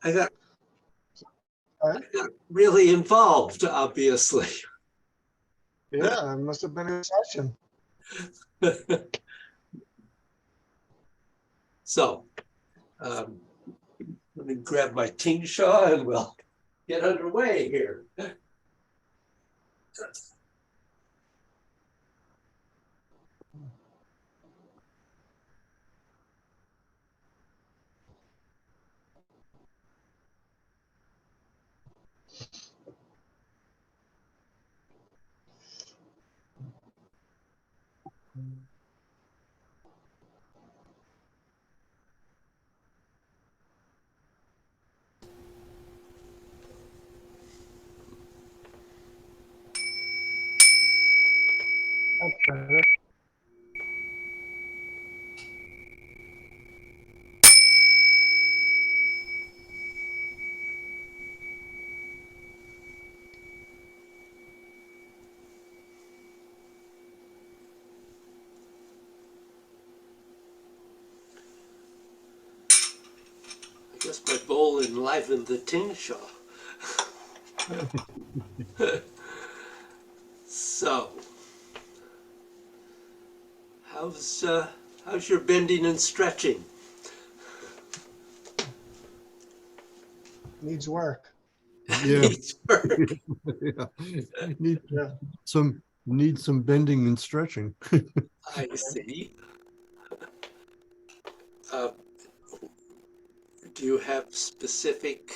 I got Uh, really involved, obviously. yeah, it must have been a session. So, let me grab my tingshaw and we'll get underway here. That's better. I guess my bowl enlivened the tingshaw. So, how's your bending and stretching? Needs work. Yeah. Needs work. Yeah. Yeah. Need some bending and stretching. I see. Uh, do you have specific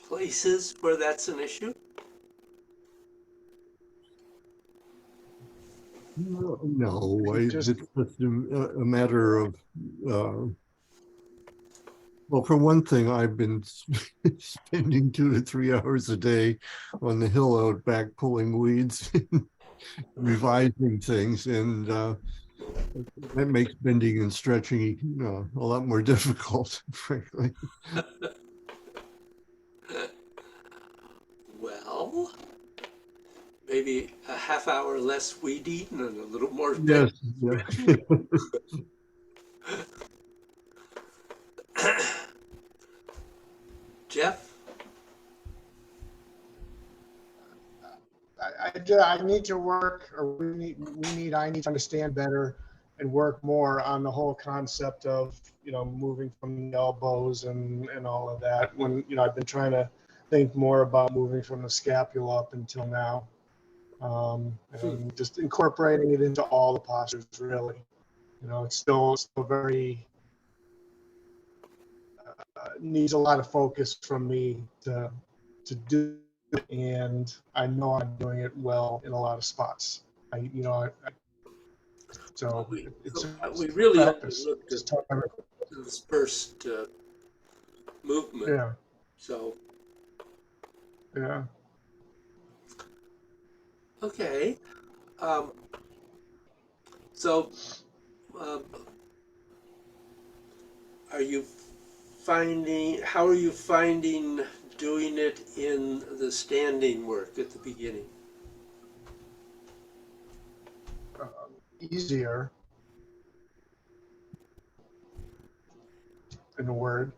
places where that's an issue? No, Just it's just a matter of, well, for one thing, I've been spending 2 to 3 hours a day on the hill out back pulling weeds, revising things, and that makes bending and stretching a lot more difficult, frankly. Well, maybe a half hour less weed eating and a little more Yes, yeah. stretching. Jeff? I need to work, or I need to understand better and work more on the whole concept of, moving from the elbows and all of that. When, I've been trying to think more about moving from the scapula up until now. And just incorporating it into all the postures, really. It's still very, needs a lot of focus from me to do it, and I know I'm doing it well in a lot of spots. So it's We really only practice. looked It's at time. this first movement. Yeah, So, yeah. okay. Um, so, um, how are you finding doing it in the standing work at the beginning? Easier, in a word.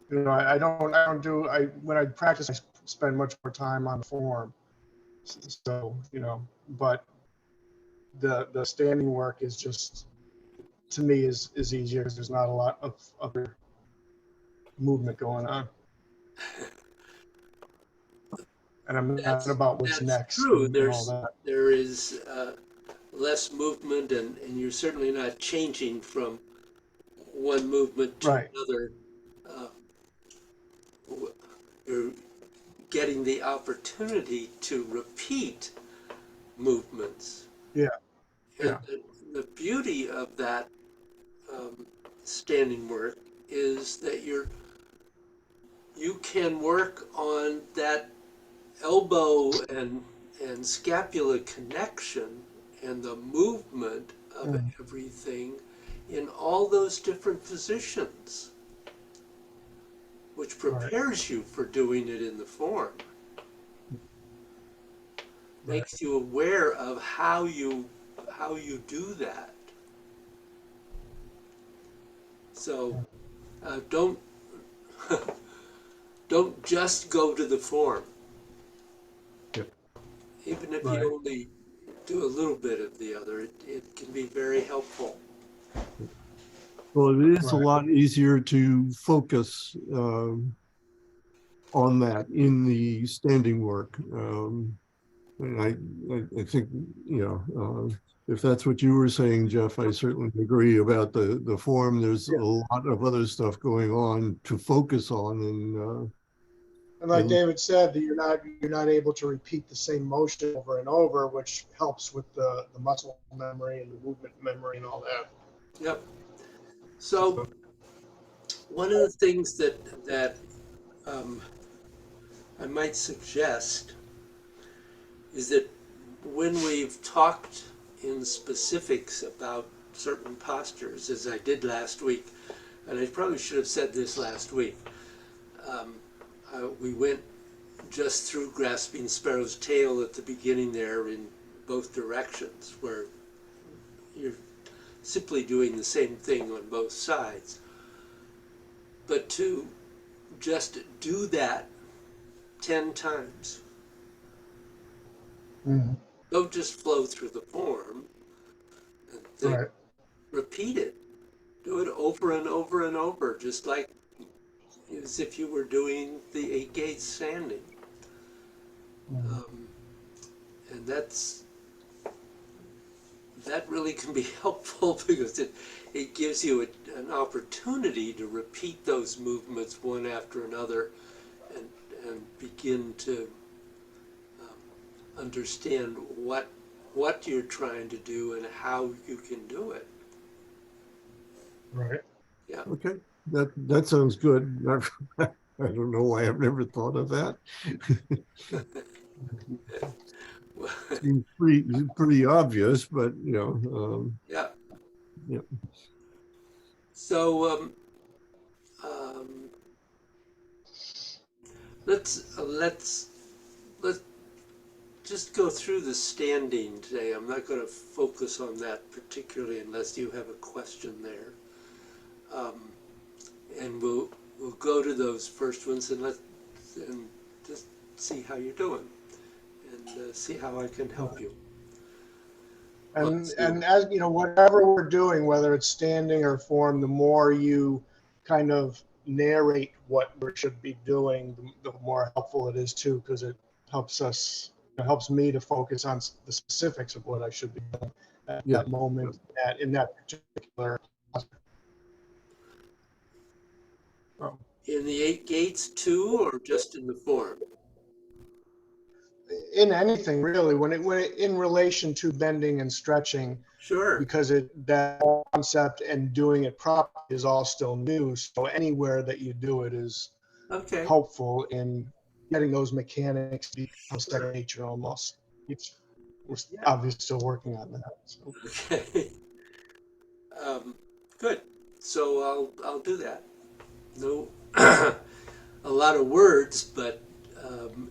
When I practice, I spend much more time on the form. So, but the standing work is just, to me, is easier because there's not a lot of other movement going on. And I'm not about what's next true. and all that. There is less movement, and you're certainly not changing from one movement to Right. another. You're getting the opportunity to repeat movements. Yeah. And Yeah. the beauty of that standing work is that you can work on that elbow and scapula connection and the movement of everything in all those different positions, which prepares you for doing it in the form. Makes you aware of how you do that. So Don't don't just go to the form. Yep. Even if Right. you only do a little bit of the other, it can be very helpful. Well, it is a Right. lot easier to focus on that in the standing work. And I think, you know, if that's what you were saying, Jeff, I certainly agree about the form. There's a Yeah. lot of other stuff going on to focus on, And like and David said, that you're not able to repeat the same motion over and over, which helps with the muscle memory and the movement memory and all that. Yep. So one of the things that um, I might suggest is that when we've talked in specifics about certain postures, as I did last week, and I probably should have said this last week, we went just through grasping sparrow's tail at the beginning there in both directions, where you're simply doing the same thing on both sides. But to just do that 10 times. Mhm. Don't just flow through the form and think, Right. repeat it. Do it over and over and over, just like as if you were doing the 8 gates standing. Mhm. Um, and that really can be helpful because it gives you an opportunity to repeat those movements one after another and, and begin to understand what you're trying to do and how you can do it. Right. Yeah. okay, that sounds good. I don't know why I've never thought of that. Seems pretty obvious, but you know, Yeah. yeah, So um, let's just go through the standing today. I'm not going to focus on that particularly unless you have a question there. Um, and we'll go to those first ones and just see how you're doing and see how I can help you. And Let's see. and as you know, whatever we're doing, whether it's standing or form, the more you kind of narrate what we should be doing, the more helpful it is too, because it helps us, it helps me to focus on the specifics of what I should be doing at yeah, that moment, in that particular. So, In the 8 gates too, or just in the form? in anything really, when it in relation to bending and stretching, Sure. because that concept and doing it properly is all still new. So anywhere that you do it is Okay. helpful in getting those mechanics to become second Sure. nature almost. We're Yeah. obviously still working on that. So. Okay. Um, good. So I'll do that. No, a lot of words, but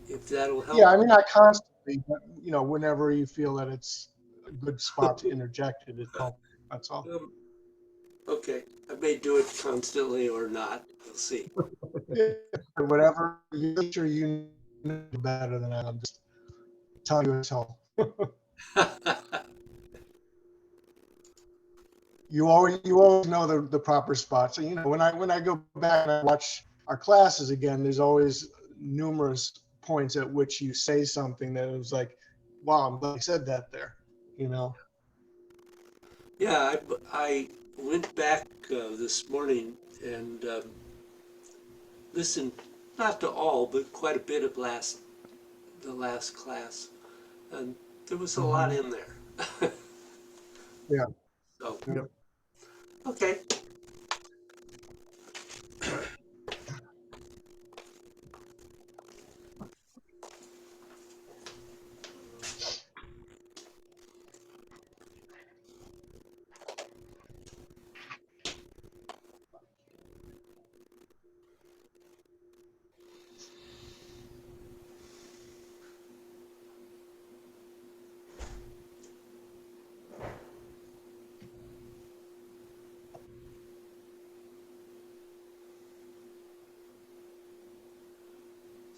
if that'll Yeah, help. I mean, not constantly, but whenever you feel that it's a good spot to interject it, it helps. That's all. Um, okay, I may do it constantly or not. We'll see. Yeah, whatever. I'm sure you know better than I am. Just tell you it's help. You always know the proper spots. So when I go back and I watch our classes again, there's always numerous points at which you say something that it was like, wow, I'm glad I said that there. You know. Yeah, I went back this morning and listened not to all, but quite a bit of the last class, and there was a lot Mhm. in there. Yeah. So Yeah. yeah. okay.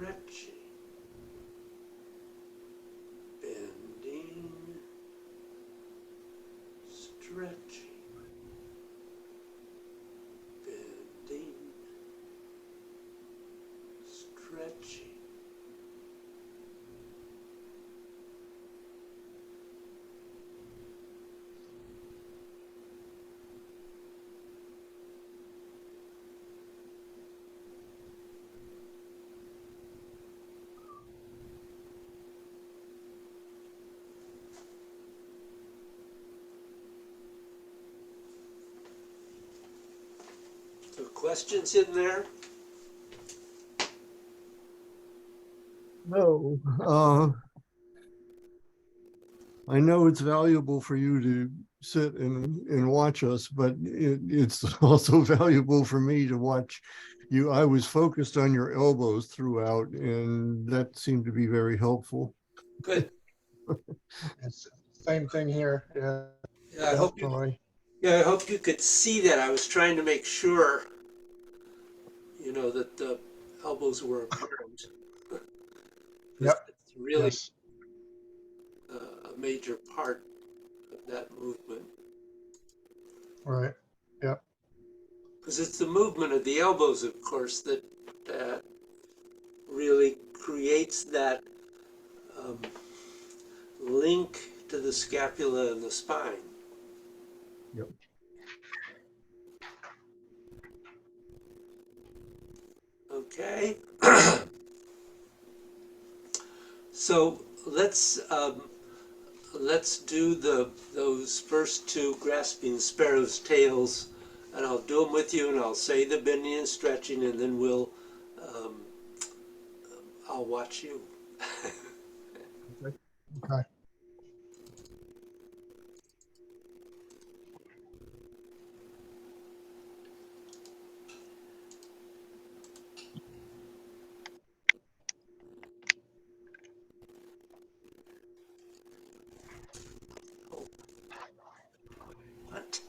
stretching, bending, stretching, bending, stretching. So questions in there? No, I know it's valuable for you to sit and watch us, but it's also valuable for me to watch you. I was focused on your elbows throughout, and that seemed to be very helpful. Good. It's same thing here. Yeah, Yeah, definitely. I hope you could see that. I was trying to make sure, you know, that the elbows were apparent. Because Yep. it's really Yes. a major part of that movement. Right. Yep. Because it's the movement of the elbows, of course, that really creates that um, link to the scapula and the spine. Yep. Okay. So let's do those first two grasping sparrow's tails, and I'll do them with you, and I'll say the bending and stretching, and then um, I'll watch you. Okay. What?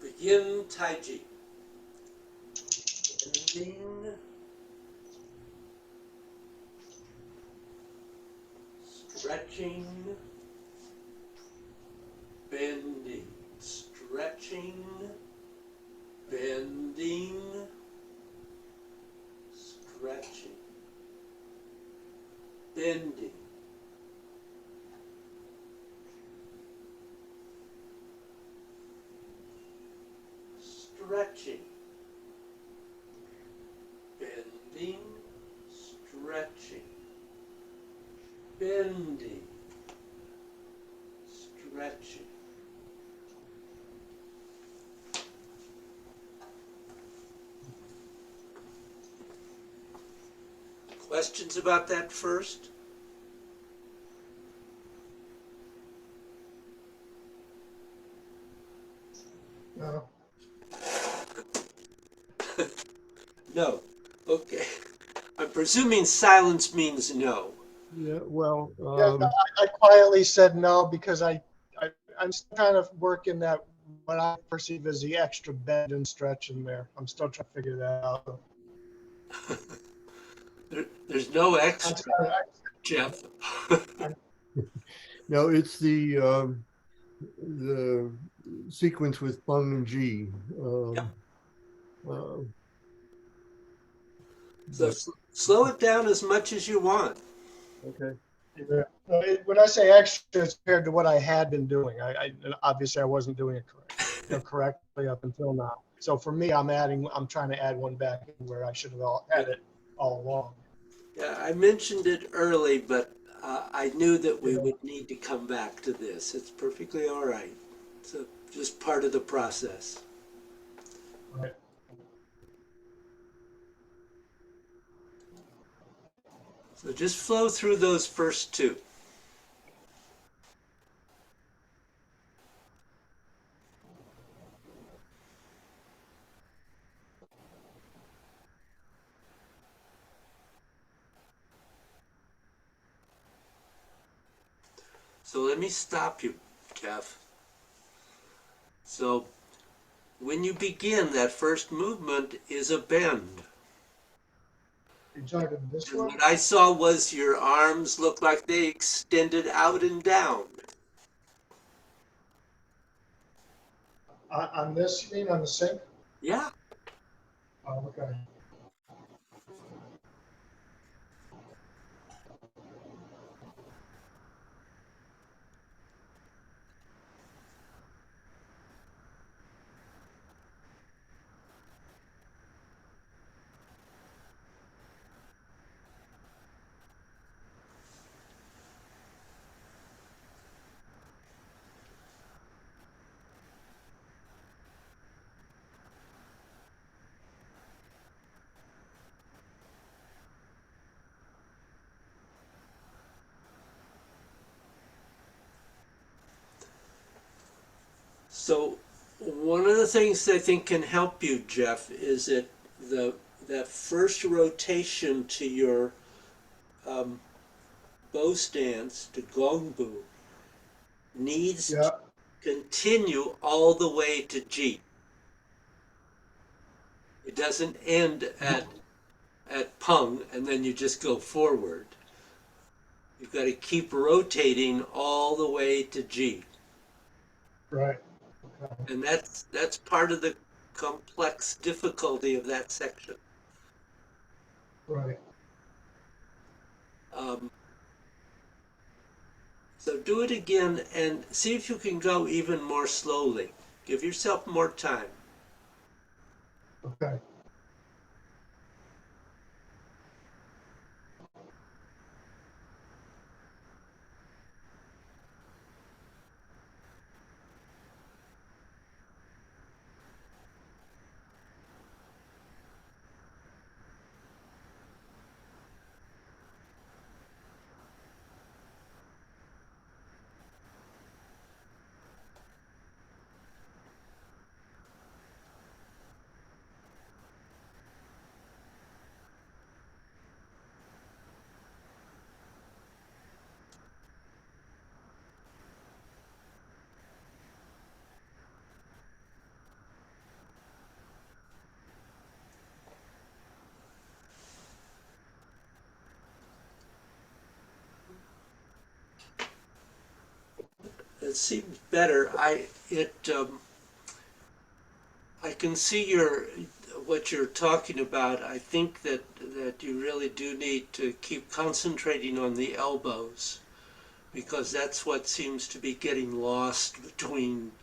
Begin Taiji. Bending, stretching, bending, stretching, bending, stretching, bending, stretching, bending, stretching, bending, stretching. Questions about that first? No. No. Okay. I'm presuming silence means no. Yeah, well, Yeah, I quietly said no because I I'm still kind of working that what I perceive as the extra bend and stretch in there. I'm still trying to figure that out. There's no I'm extra, sorry, Jeff. no, it's the sequence with Feng and Ji. Yeah. Uh, So but slow it down as much as you want. okay. Yeah. When I say extra, it's compared to what I had been doing. Obviously I wasn't doing it correctly up until now. So for me, I'm trying to add one back in where I should have had it all along. Yeah, I mentioned it early, but I knew that we Yeah. would need to come back to this. It's perfectly all right. It's just part of the process. Right. So just flow through those first two. So let me stop you, Jeff. So when you begin, that first movement is a bend. You're talking this And one? what I saw was your arms look like they extended out and down. On this, you mean on the sink? Yeah. Oh, okay. So one of the things I think can help you, Jeff, is that the that first rotation to your um, bow stance to gongbu needs to Yeah, continue all the way to G. It doesn't end at pung and then you just go forward. You've got to keep rotating all the way to G. right. Okay. And that's part of the complex difficulty of that section. Right. Um, so do it again and see if you can go even more slowly. Give yourself more time. Okay. It seems better. I can see what you're talking about. I think that you really do need to keep concentrating on the elbows because that's what seems to be getting lost between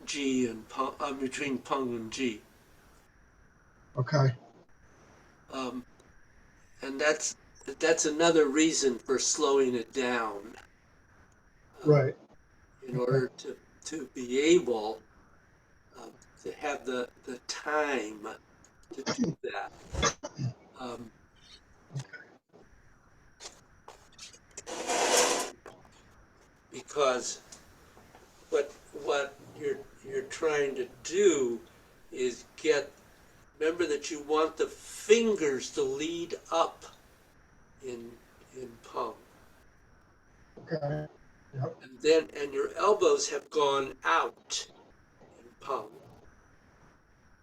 G and Pung, between Pung and G. Okay. Um, and that's another reason for slowing it down Right. in Okay. order to be able uh, to have the time to do that. Um, because what you're trying to do is remember that you want the fingers to lead up in Pung. Okay. Yep. And your elbows have gone out in Pung.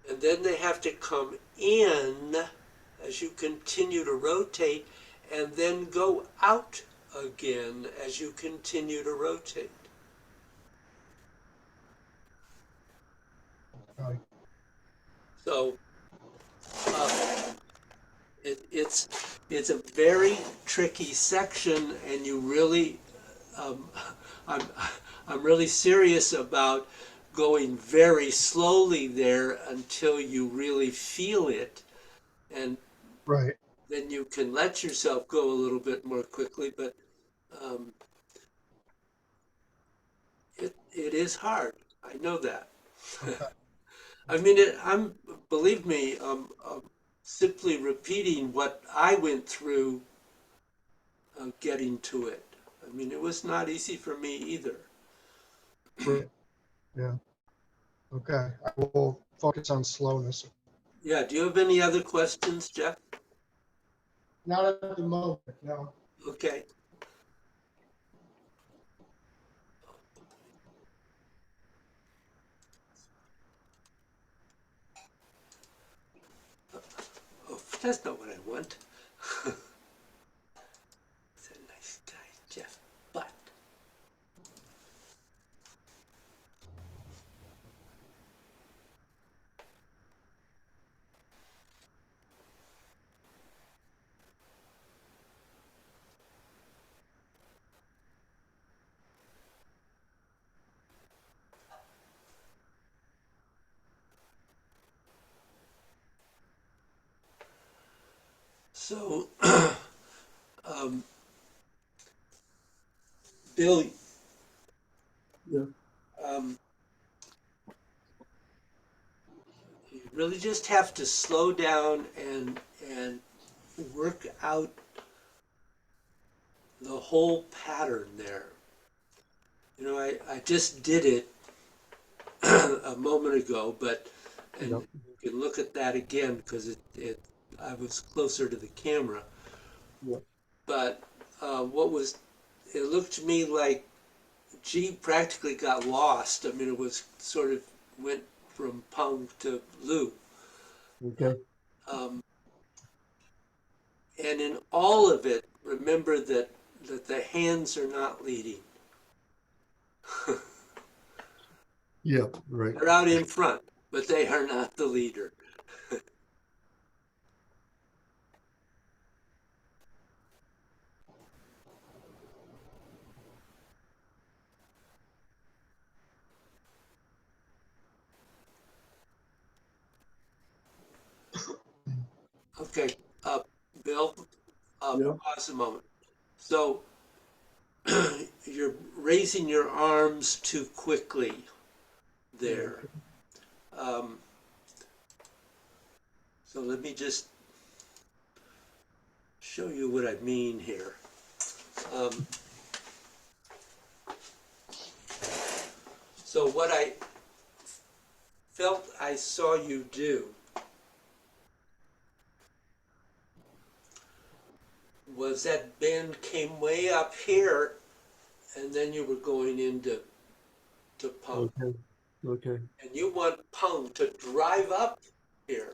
And then they have to come in as you continue to rotate and then go out again as you continue to rotate. Okay. So uh, It's a very tricky section, and you really, um, I'm, I'm really serious about going very slowly there until you really feel it, and Right. then you can let yourself go a little bit more quickly. But um, it is hard. I know that. Okay. I mean, believe me, simply repeating what I went through getting to it. I mean, it was not easy for me either. Right. Yeah. Okay. I will focus on slowness. Yeah, do you have any other questions, Jeff? Not at the moment. No. Okay. Oh, that's not what I want. He's a nice guy, Jeff. But so, um, Bill, Yeah. um, you really just have to slow down and work out the whole pattern there. You know, I just did it a moment ago, but and Yep. you can look at that again because I was closer to the camera. Yep. But it looked to me like G practically got lost. I mean, it was sort of went from Pung to Lu. Okay. Um, and in all of it, remember that the hands are not leading. Yeah. Right. They're out in front, but they are not the leader. Okay, Bill, Yeah. pause a moment. So you're raising your arms too quickly there. Okay. Um, so let me just show you what I mean here. Um, so what I felt I saw you do was that bend came way up here, and then you were going into Pung. Okay. Okay. And you want Pung to drive up here.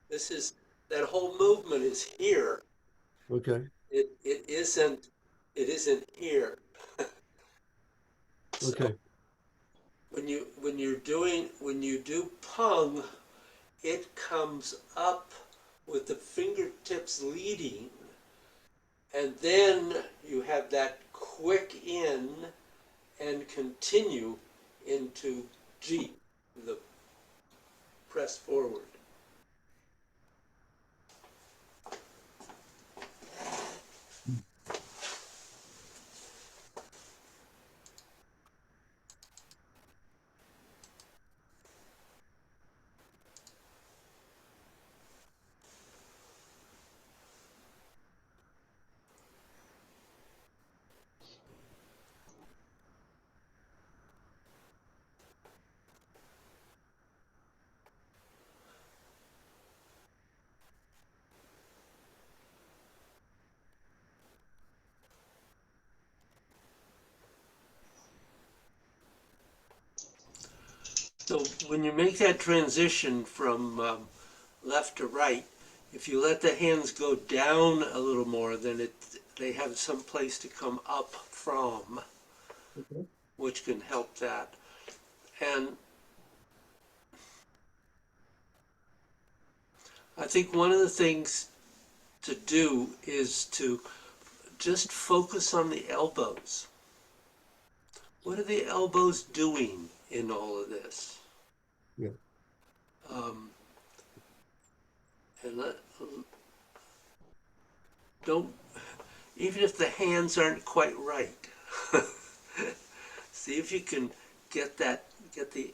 This is, that whole movement is here. Okay. It isn't here. So Okay. when you do Pung, it comes up with the fingertips leading, and then you have that quick in and continue into G, the press forward. So when you make that transition from left to right, if you let the hands go down a little more, then they have some place to come up from, Okay. which can help that. And I think one of the things to do is to just focus on the elbows. What are the elbows doing in all of this? Yeah. Um, and don't, even if the hands aren't quite right, see if you can get the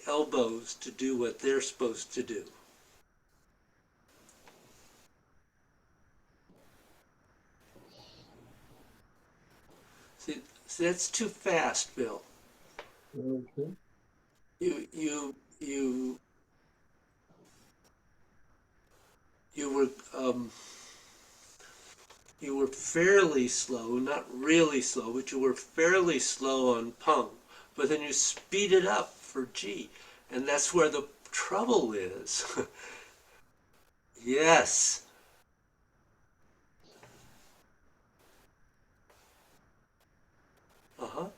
elbows to do what they're supposed to do. See, that's too fast, Bill. Okay. You you you you were you were fairly slow, not really slow, but you were fairly slow on Pung. But then you speed it up for G, and that's where the trouble is. Yes. Uh-huh.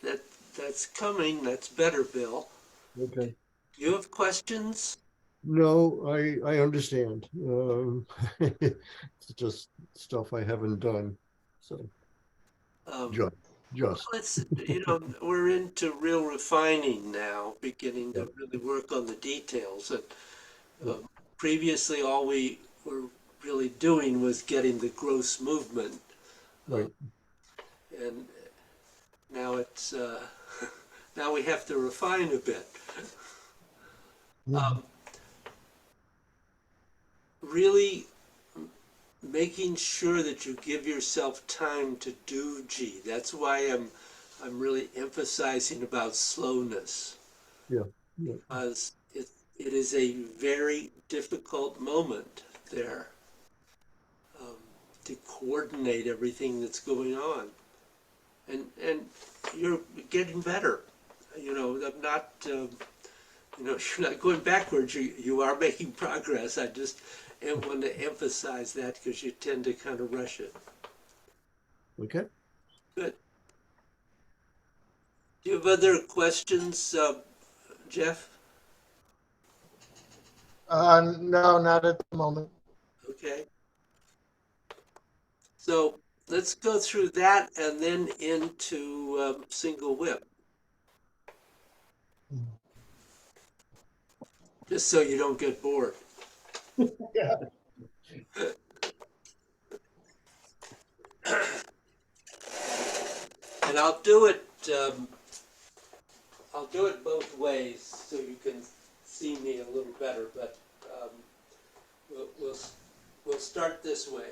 That that's coming. That's better, Bill. Okay. You have questions? No, I understand. It's just stuff I haven't done. So Um, just just it's we're into real refining now, beginning yeah, to really work on the details. And yeah, previously, all we were really doing was getting the gross movement, right. and now it's now we have to refine a bit. Mhm. Um, really making sure that you give yourself time to do G. That's why I'm really emphasizing about slowness, Yeah, yeah, because it is a very difficult moment there, um, to coordinate everything that's going on. And you're getting better. I'm not you're not going backwards. You are making progress. I just want to emphasize that because you tend to kind of rush it. okay. Good. Do you have other questions, Jeff? No, not at the moment. Okay. So let's go through that and then into single whip, just so you don't get bored. Yeah. And I'll do it. I'll do it both ways so you can see me a little better. But um, we'll start this way.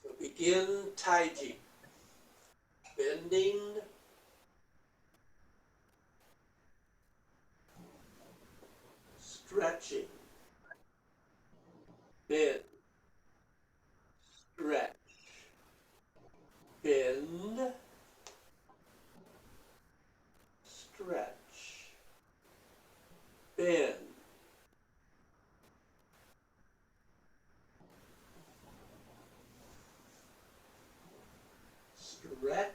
So begin Taiji, bending, stretching, bend, stretch, bend, stretch, bend, stretch,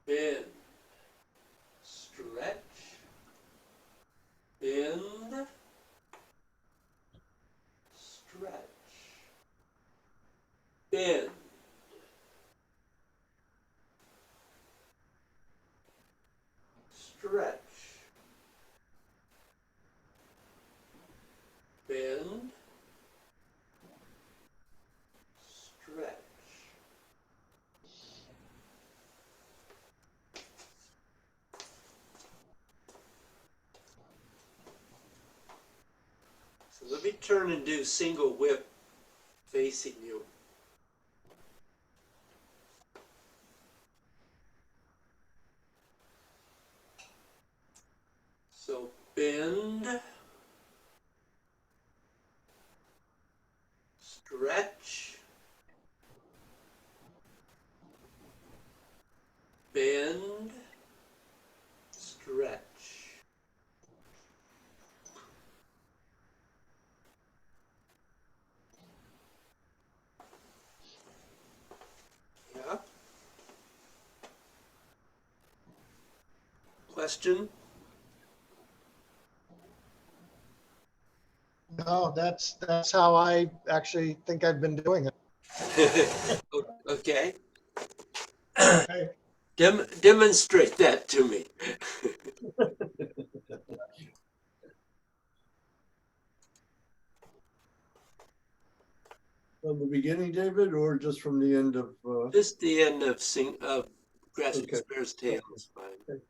bend, stretch, bend, stretch, bend, stretch, bend, stretch. So let me turn and do single whip facing you. So bend, question? No, that's how I actually think I've been doing it. Okay. Okay. Demonstrate that to me. From the beginning, David, or just from the end of? Just the end of Grasping Okay. Bear's Tail is fine. Okay.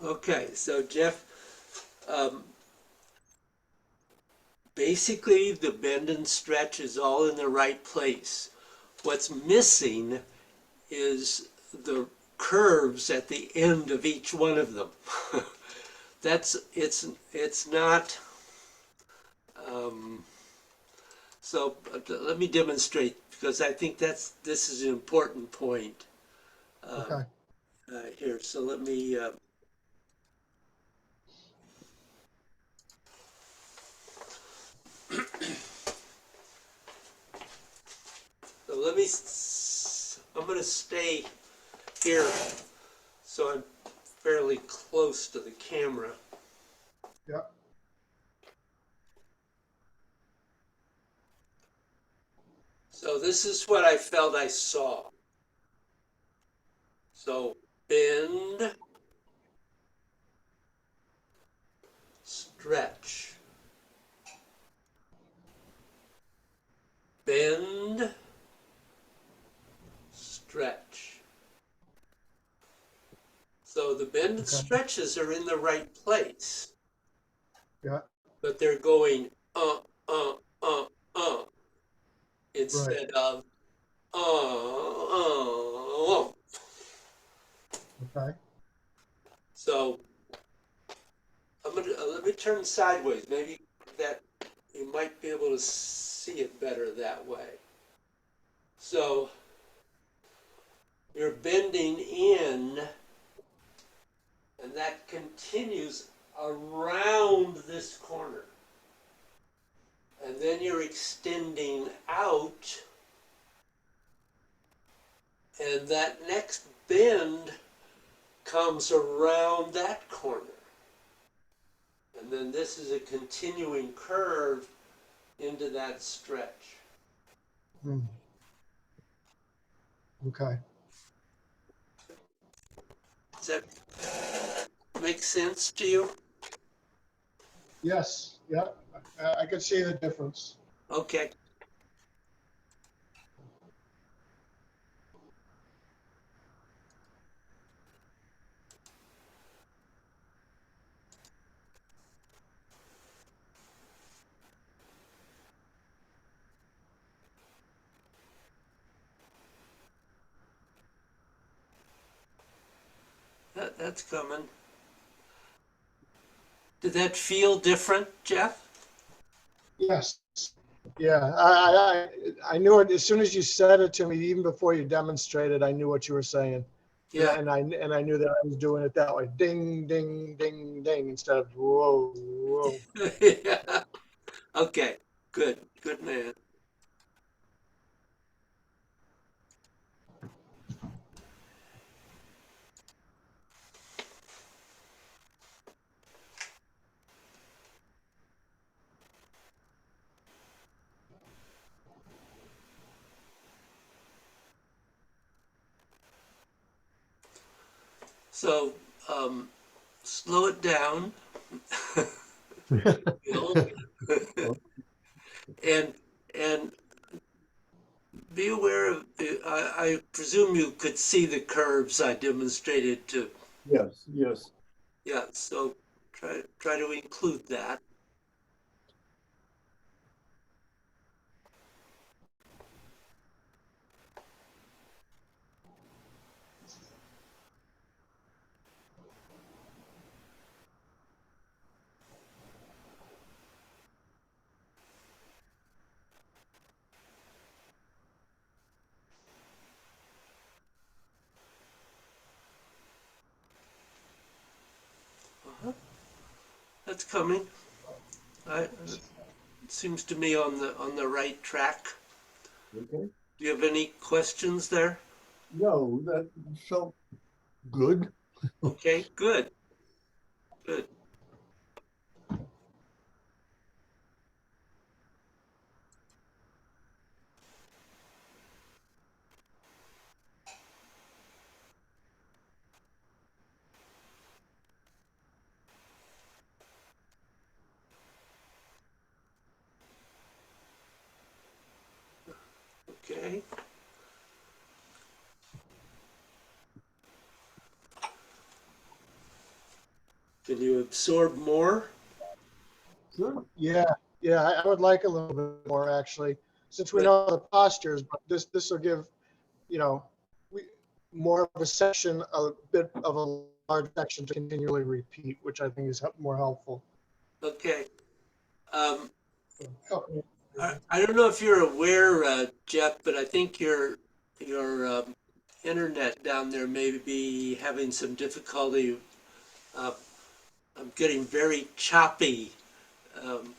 Okay, so Jeff, basically the bend and stretch is all in the right place. What's missing is the curves at the end of each one of them. It's not. So let me demonstrate because I think this is an important point Okay. here. So let me. So let me. I'm going to stay here, so I'm fairly close to the camera. Yeah. So this is what I felt I saw. So bend, stretch, bend, stretch. So the bend and Okay. stretches are in the right place, Yeah. but they're going uh, uh, Right. instead of uh. Okay. So I'm gonna let me turn sideways. Maybe that you might be able to see it better that way. So you're bending in, and that continues around this corner. And then you're extending out, and that next bend comes around that corner. And then this is a continuing curve into that stretch. Hmm. Okay. Does that make sense to you? Yes. Yeah. I could see the difference. Okay. That's coming. Did that feel different, Jeff? Yes. Yeah. I knew it as soon as you said it to me, even before you demonstrated, I knew what you were saying. Yeah. And I knew that I was doing it that way. Ding, ding, ding, ding, instead of whoa, whoa. Yeah. Okay. Good. Good man. So slow it down, Bill, and and be aware of. I presume you could see the curves I demonstrated to. Yes, yes. Yeah. So try to include that. That's coming. It seems to me on the right track. Okay. Do you have any questions there? No, that felt good. Okay, good, good. Okay. Can you absorb more? Sure. Yeah, yeah, I would like a little bit more actually, since we Good. know the postures, but this will give, you know, we, more of a section, a bit of a large section to continually repeat, which I think is more helpful. Okay. Um, Okay. I don't know if you're aware, Jeff, but I think your internet down there may be having some difficulty. Uh, I'm getting very choppy. Um,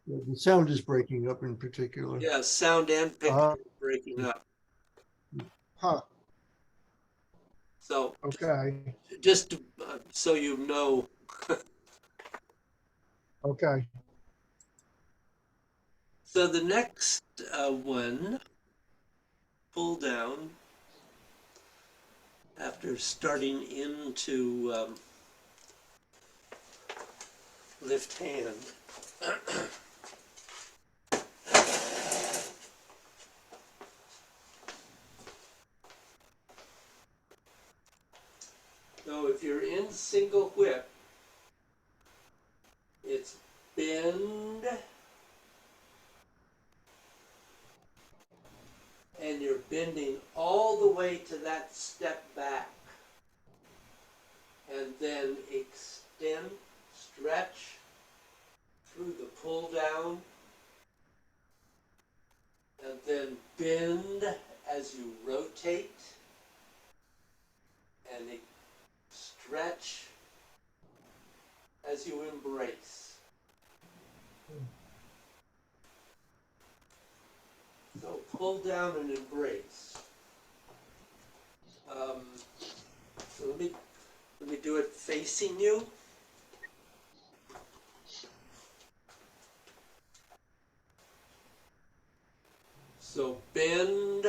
Yeah, the sound is breaking up in particular. yeah, sound and picture breaking up. Huh, So okay, just so you know, okay. so the next one, pull down after starting into lift hand. So if you're in single whip, it's bend and you're bending all the way to that step back and then extend, stretch through the pull down and then bend as you rotate and stretch as you embrace. So pull down and embrace. Um, so let me do it facing you. So bend,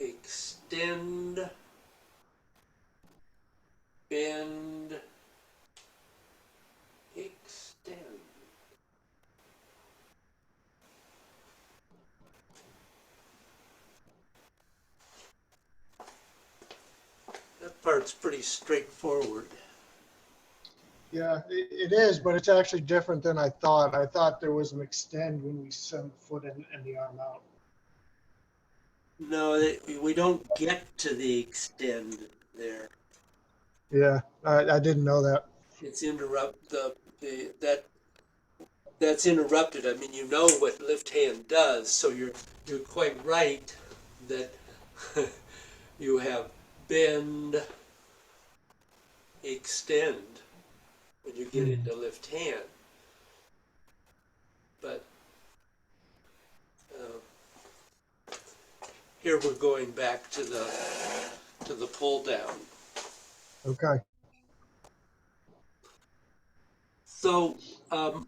extend, bend, extend. That part's pretty straightforward. Yeah, it is, but it's actually different than I thought. I thought there was an extend when we send the foot in and the arm out. No, we don't get to the extend there. Yeah, I didn't know that. It's interrupt the that's interrupted. I mean, you know what lift hand does, so you're quite right that you have bend, extend when you get into lift hand. But uh, here we're going back to the pull down. Okay. So I'm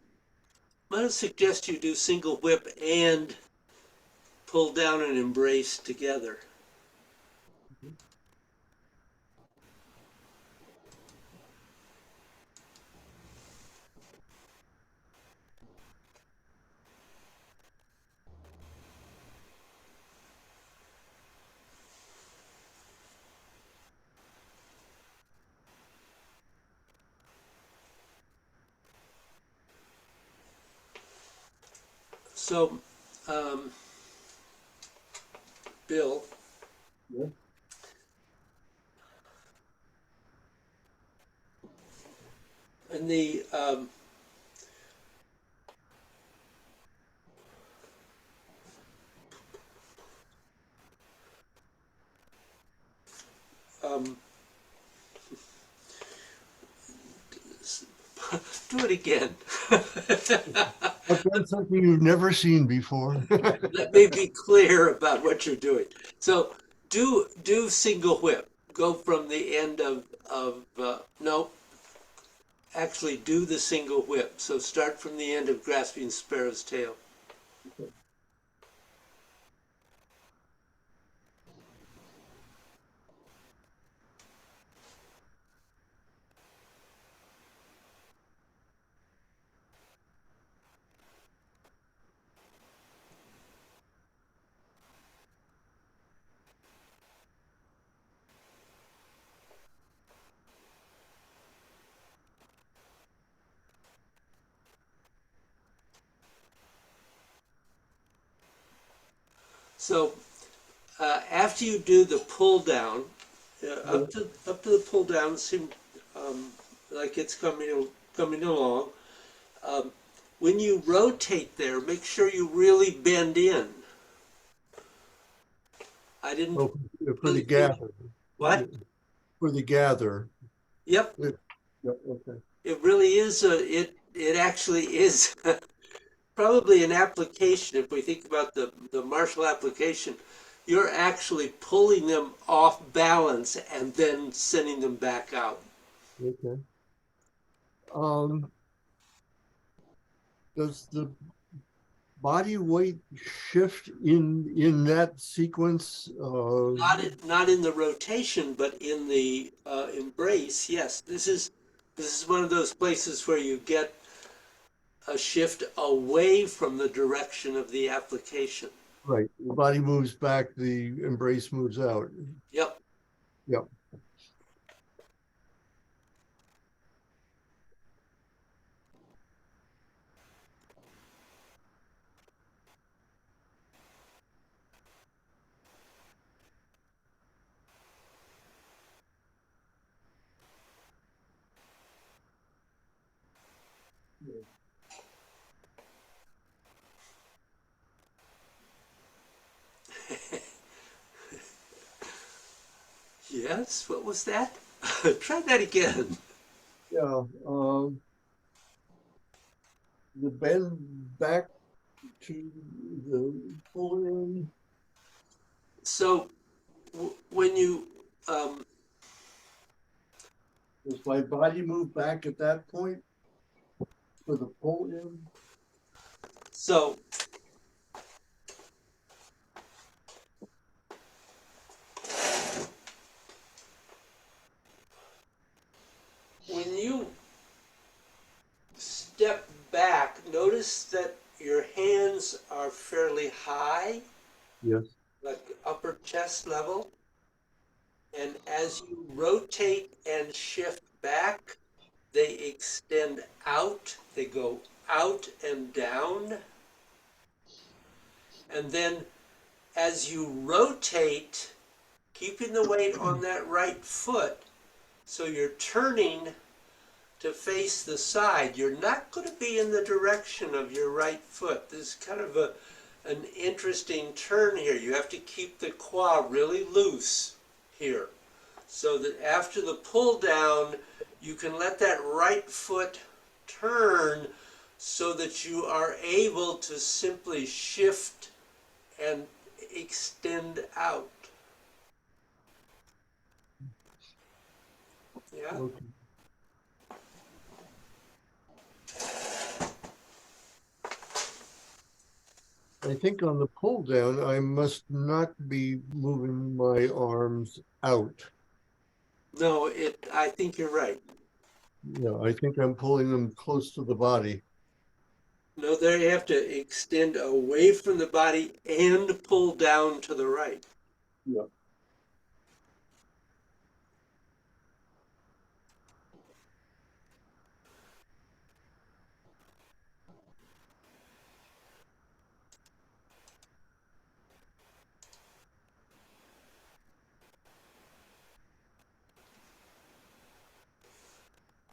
going to suggest you do single whip and pull down and embrace together. So, um, Bill, Yeah. in the um, do it again. I've done something you've never seen before. Let me be clear about what you're doing. So do single whip. Go from the end of no, actually do the single whip. So start from the end of grasping sparrow's tail. So after you do the pull down, up to the pull down seem like it's coming along. Um, when you rotate there, make sure you really bend in. I didn't Oh, for the really think. gather. What? For the gather. Yep, Yeah, okay. it really is it actually is probably an application. If we think about the martial application, you're actually pulling them off balance and then sending them back out. Okay. Um, does the body weight shift in that sequence? Not in the rotation, but in the embrace. Yes, this is one of those places where you get a shift away from the direction of the application. Right. The body moves back, the embrace moves out. Yep. Yep. Yes. What was that? Try that again. Yeah. The bend back to the pull in. So when you um, Does my body move back at that point for the pull in? so when you step back, notice that your hands are fairly high, Yes. like upper chest level. And as you rotate and shift back, they extend out, they go out and down. And then as you rotate, keeping the weight on that right foot, so you're turning to face the side. You're not going to be in the direction of your right foot. This is kind of an interesting turn here. You have to keep the quad really loose here, so that after the pull down, you can let that right foot turn so that you are able to simply shift and extend out. Yeah. Okay. I think on the pull down, I must not be moving my arms out. No, I think you're right. Yeah, I think I'm pulling them close to the body. No, there you have to extend away from the body and pull down to the right. Yeah.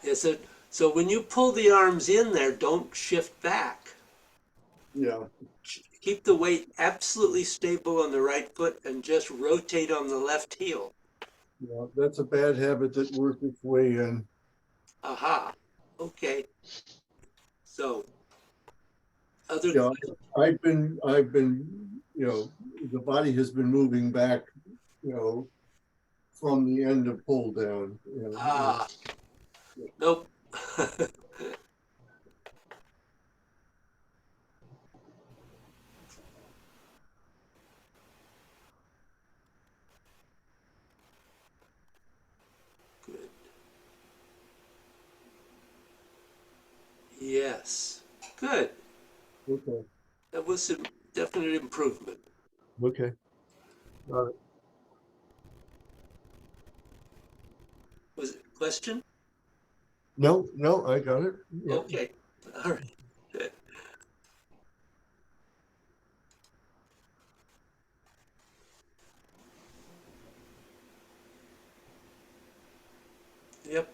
Yes, so when you pull the arms in there, don't shift back. Yeah. Keep the weight absolutely stable on the right foot and just rotate on the left heel. Yeah. That's a bad habit that worked its way in. Aha. Okay. So, other Yeah, questions? the body has been moving back, from the end of pull down. Ah, nope. Good. Yes. Good. Okay, That was some definite improvement. okay. Got it. Was it a question? No, no, I got it. Yeah. Okay. All right. Good. Yep.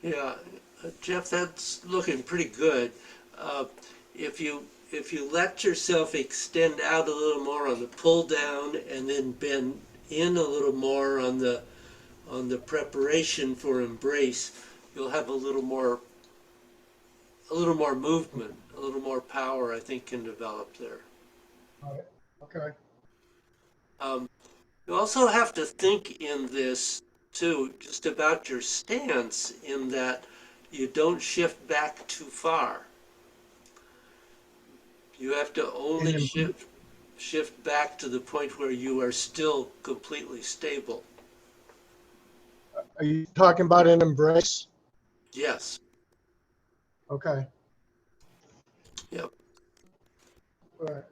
Yeah, Jeff, that's looking pretty good. Uh, if you let yourself extend out a little more on the pull down and then bend in a little more on the preparation for embrace, you'll have a little more movement, a little more power. I think can develop there. All right. Okay. Um, you also have to think in this too, just about your stance, in that you don't shift back too far. You have to only And shift back to the point where you are still completely stable. are you talking about an embrace? Yes. Okay. Yep. All right.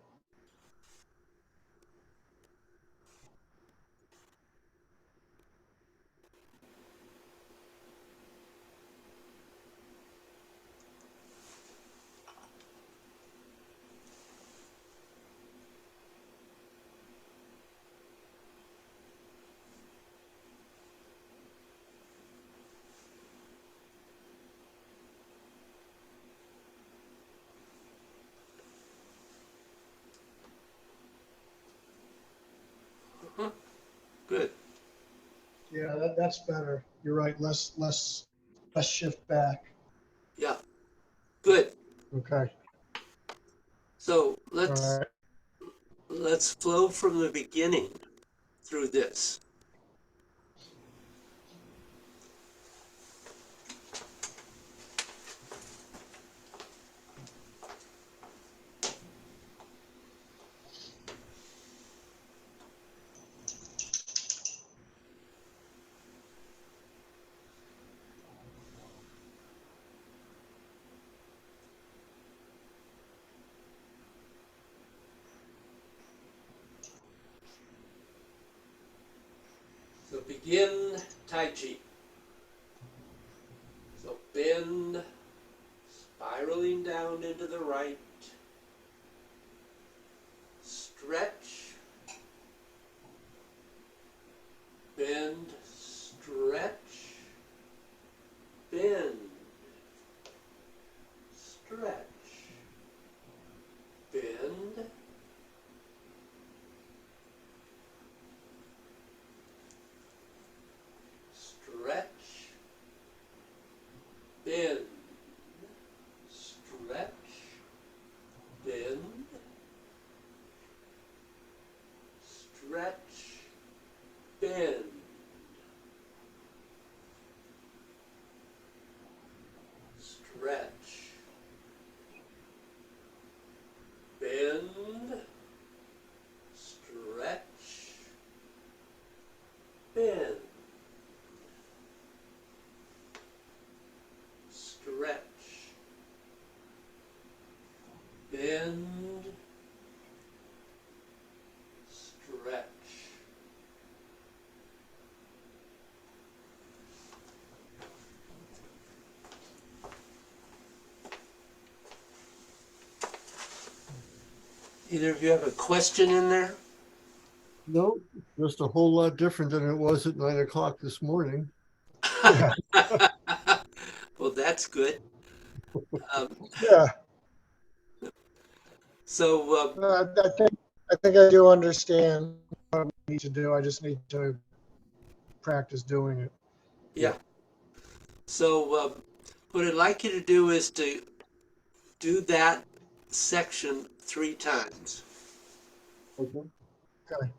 Uh-huh. Good. Yeah, that's better. You're right. Less shift back. Yeah. Good. Okay. So All right. let's flow from the beginning through this. So begin Tai Chi. So bend, spiraling down into the right, stretch, bend, stretch, bend, stretch, bend, stretch, bend, stretch, bend, stretch, bend, stretch, bend, stretch, bend, stretch, Either of you have a question in there? No, just a whole lot different than it was at 9 o'clock this morning. Yeah, Well, that's good. Um, yeah. so, I think I do understand what I need to do. I just need to practice doing it. yeah. So, what I'd like you to do is to do that section 3 times. Okay. Okay.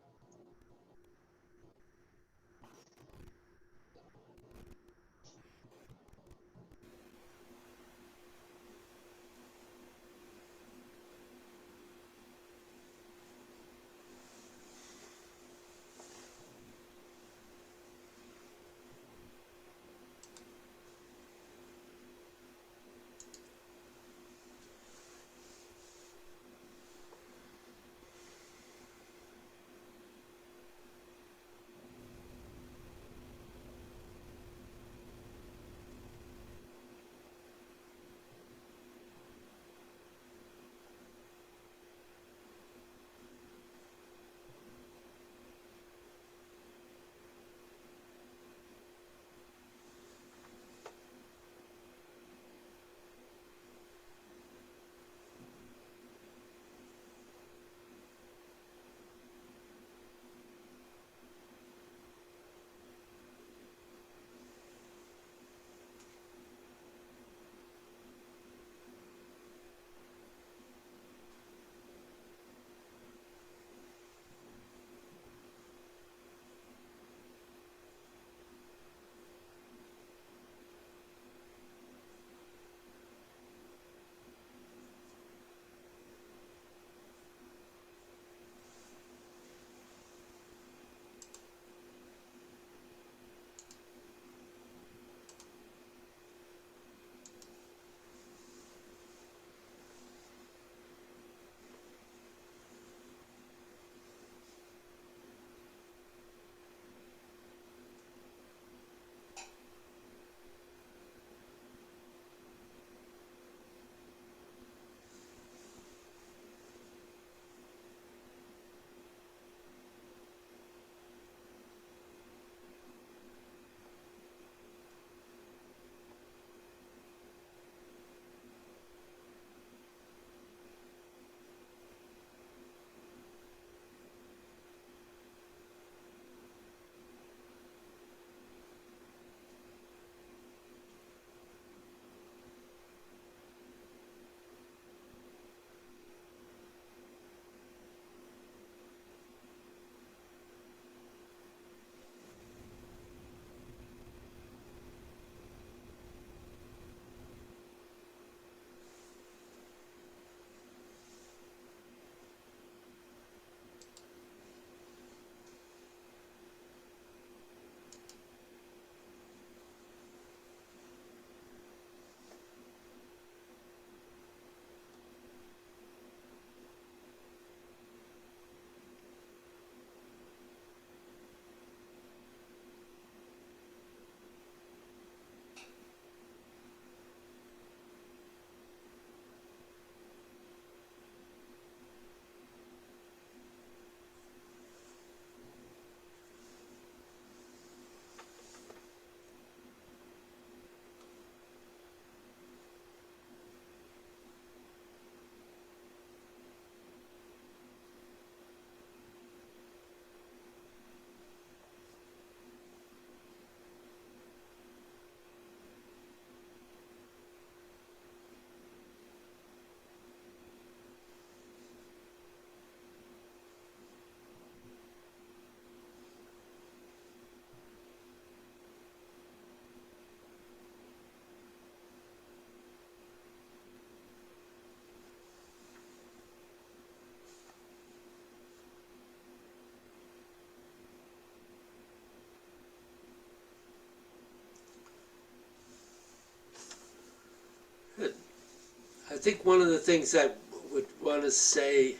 I think one of the things I would want to say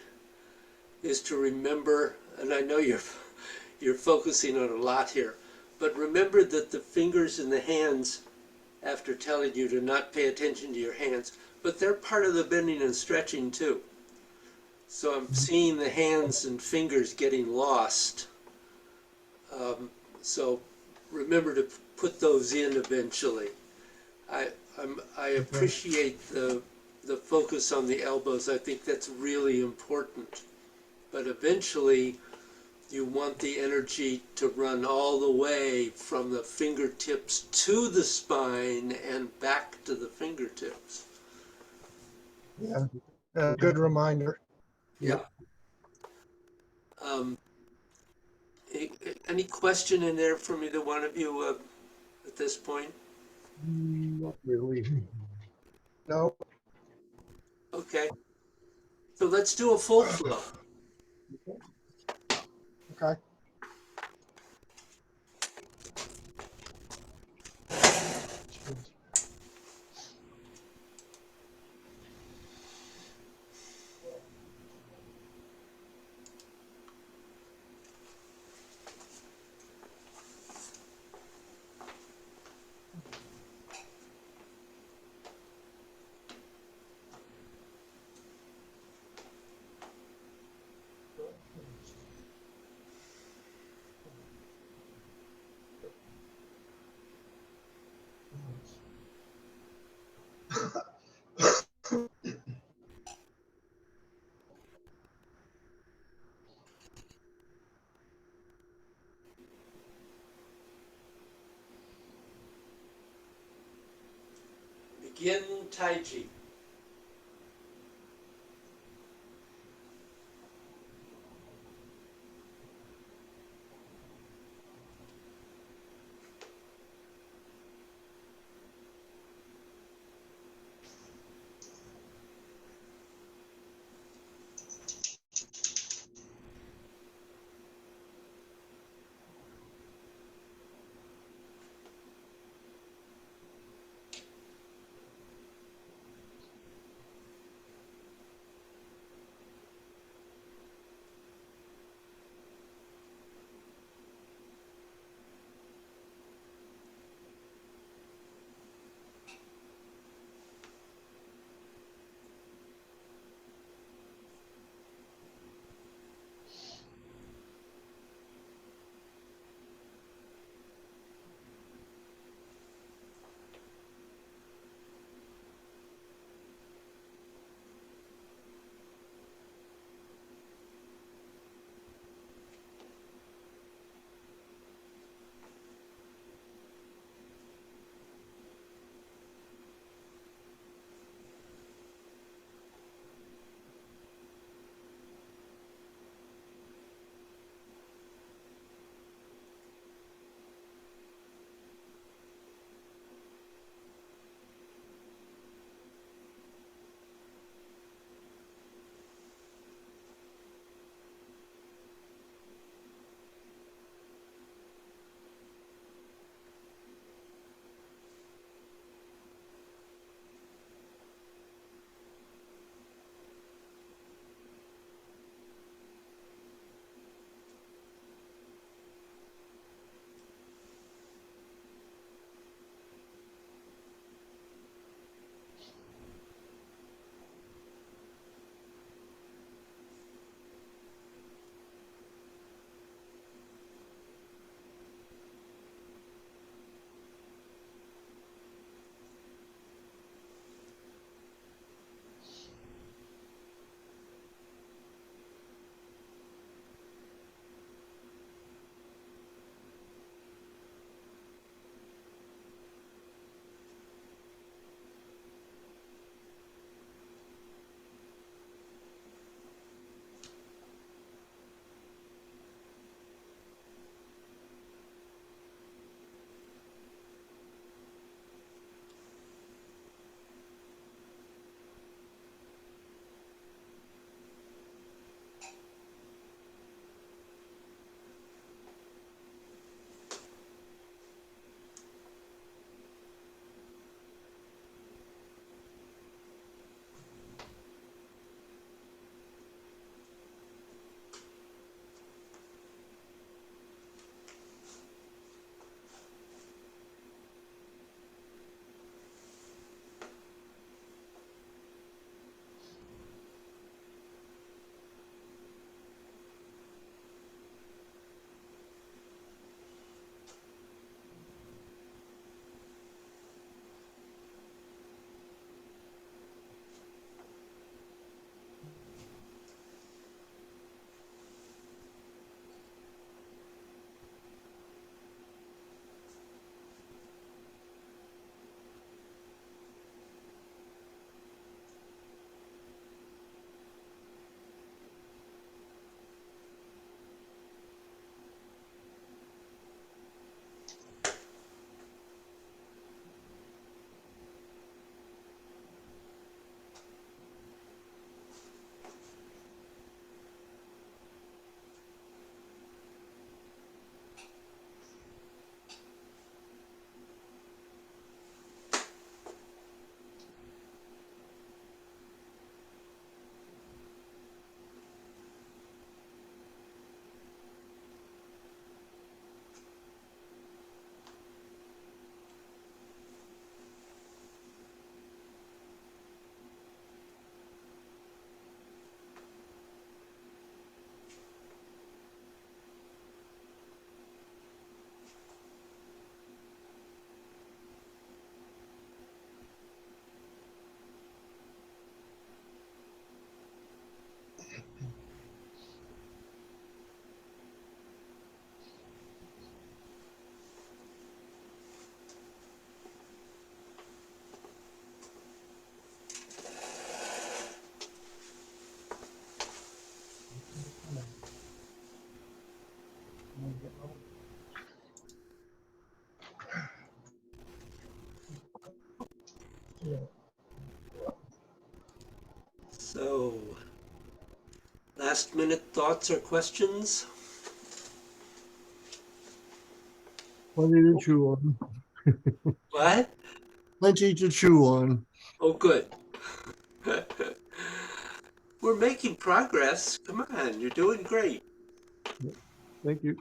is to remember, and I know you're focusing on a lot here, but remember that the fingers and the hands, after telling you to not pay attention to your hands, but they're part of the bending and stretching too. So I'm seeing the hands and fingers getting lost. So remember to put those in eventually. I I Okay. appreciate the focus on the elbows. I think that's really important. But eventually, you want the energy to run all the way from the fingertips to the spine and back to the fingertips. Yeah. Good reminder. Yeah. Um, any question in there from either one of you at this point? Not really. No. Okay. So let's do a full flow. Okay. Begin Tai Chi. So, last minute thoughts or questions? Plenty to chew on. What? Plenty to chew on. Oh, good. We're making progress. Come on, you're doing great. Thank you.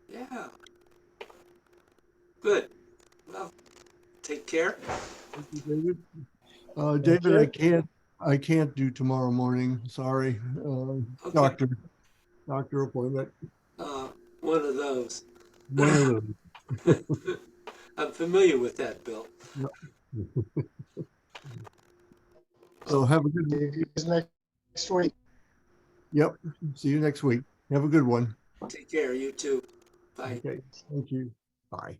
Yeah. Good. Well, take care. Thank you, David. Thank David, you. I can't do tomorrow morning. Sorry. Okay. Doctor appointment. Uh, one of those. One of those. I'm familiar with that, Bill. Yep. So have a good. See you guys next week. Yep. See you next week. Have a good one. Take care. You too. Bye. Okay. Thank you. Bye.